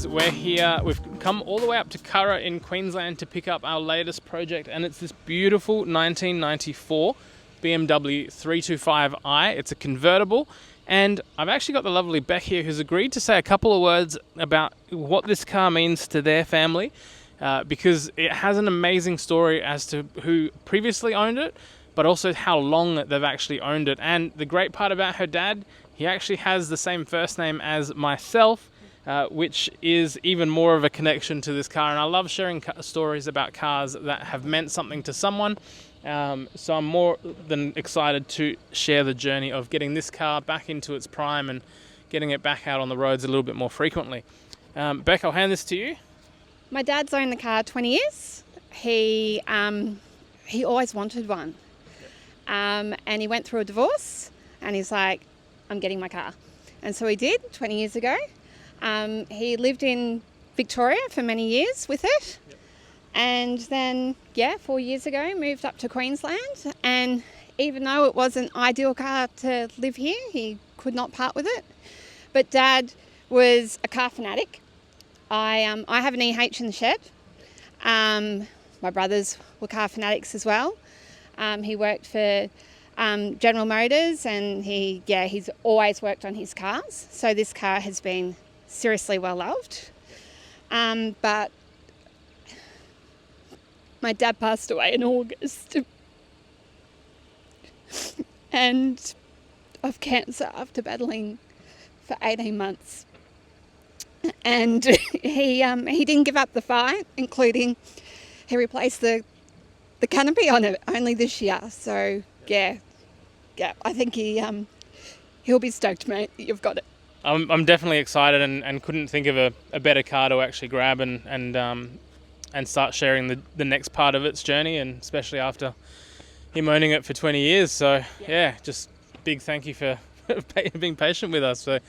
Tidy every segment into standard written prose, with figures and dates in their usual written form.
guys, we're here. We've come all the way up to Curra in Queensland to pick up our latest project, and it's this beautiful 1994 BMW 325i. It's a convertible, and I've actually got the lovely Beck here who's agreed to say a couple of words about what this car means to their family, because it has an amazing story as to who previously owned it, but also how long they've actually owned it. And the great part about her dad, he actually has the same first name as myself, which is even more of a connection to this car. And I love sharing stories about cars that have meant something to someone. So I'm more than excited to share the journey of getting this car back into its prime and getting it back out on the roads a little bit more frequently. Beck, I'll hand this to you. My dad's owned the car 20 years. He always wanted one. And he went through a divorce and he's like, I'm getting my car. And so he did 20 years ago. He lived in Victoria for many years with it. Yep. And then, 4 years ago, moved up to Queensland. And even though it was an ideal car to live here, he could not part with it. But Dad was a car fanatic. I have an EH in the shed. My brothers were car fanatics as well. He worked for General Motors, and he's always worked on his cars. So this car has been seriously well loved. But my dad passed away in August and of cancer after battling for 18 months. And he didn't give up the fight, including he replaced the canopy on it only this year. So I think he'll be stoked, mate, that you've got it. I'm definitely excited and couldn't think of a better car to actually grab and start sharing the next part of its journey, and especially after him owning it for 20 years. So just big thank you for being patient with us. So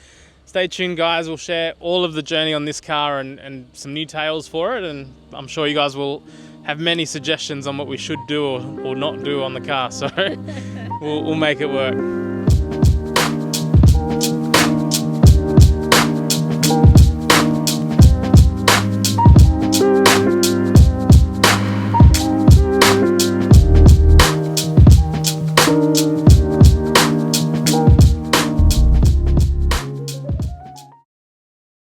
stay tuned, guys. We'll share all of the journey on this car and some new tales for it, and I'm sure you guys will have many suggestions on what we should do or not do on the car. So we'll make it work.